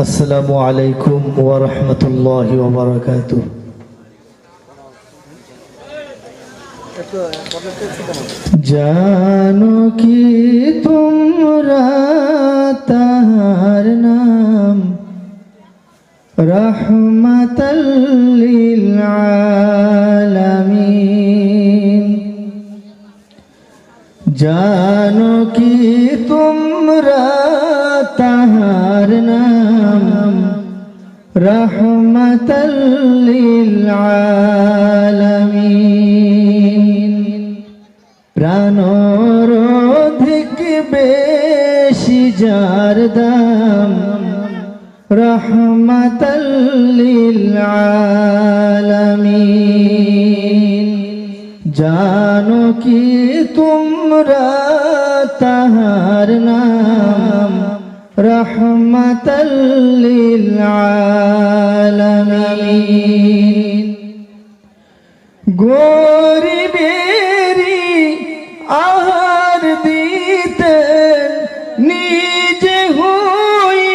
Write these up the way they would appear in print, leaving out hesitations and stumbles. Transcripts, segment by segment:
আসসালামু আলাইকুম ওয়া রাহমাতুল্লাহি ওয়া বারাকাতুহু। জানো কি তোমরা তাহার নাম রাহমাতাল লিল আলামিন। জানো কি তোমরা তাহার নাম রাহমাতাল লিল আলামিন। প্রাণর অধিক বেশি যার দাম রাহমাতাল লিল আলামিন। জানো কি তোমরা তাহার নাম রাহমাতাল লিল আলামিন। গরিবেরি আহার দিতেন নিজে হই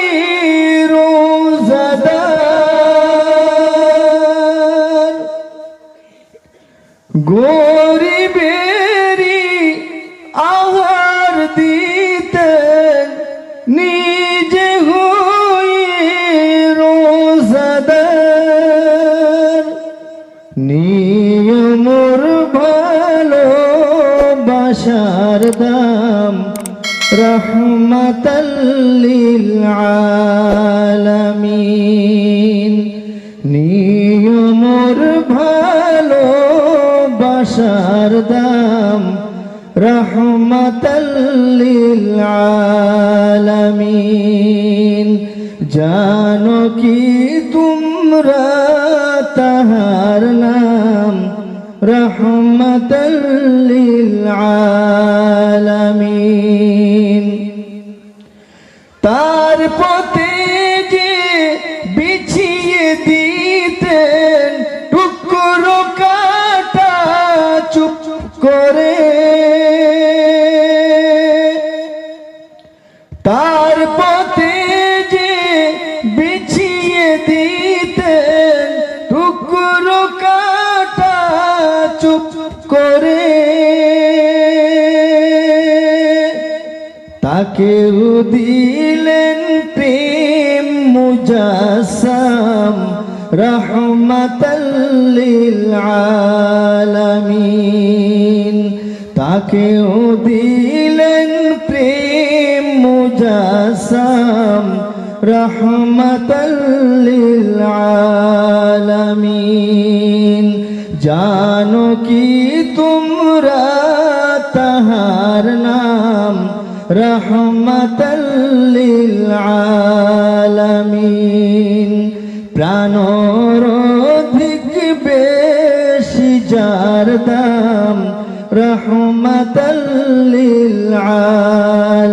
রোজাদার। গরিবেরি আহার দিতেন নিজে হই রোজাদার। নিয়মর ভালোবাসার দাম রাহমাতাল লিল আলামিন। নিয়মর ভালোবাসার দাম রাহমাতাল লিল আলামিন। জানো কি তোমরা তাহার নাম রাহমাতাল লিল আলামিন। তার পথে যে বিছিয়ে দিতেন টুকরো কাটা চুপ করে। তার পথে যে বিছিয়ে দিতেন টুকরো কাটা চুপ করে। তাকেও দিলেন প্রেম মুজাসসাম রাহমাতাল লিল আলামিন। তাকেও দিলেন প্রেম মুজাসসাম রাহমাতাল লিল আলামিন। জানো কি তোমরা তাহার নাম রাহমাতাল লিল আলামিন। প্রাণর অধিক বেশি যার দাম রাহমাতাল লিল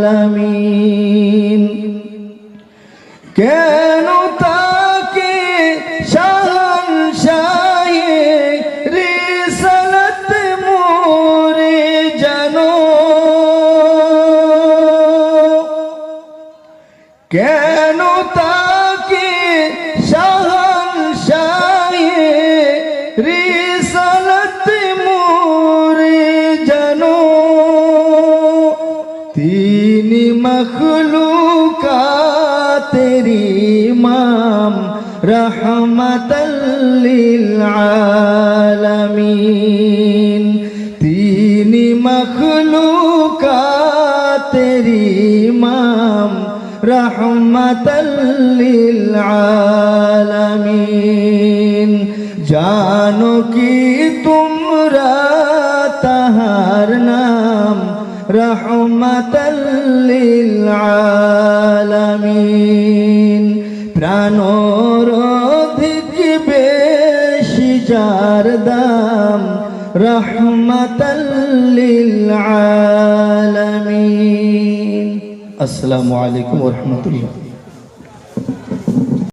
আলামিন। কেন তাকে শাহনশাহে রিসালাত মোরে জানো। কেন তাকে শাহনশাহে রিসালাত মোরে জানো। তিনি মখলুকাতের ইমাম রাহমাতাল লিল আলামিন। তিনি মখলুকাতের ইমাম রাহমাতাল লিল আলামিন। জানো কি তোমরা তাহার নাম রাহমাতাল লিল আলামিন। প্রাণর অধিক বেশি যার দাম রাহমাতাল লিল আলামিন। আসসালামু আলাইকুম ওয়া রাহমাতুল্লাহ।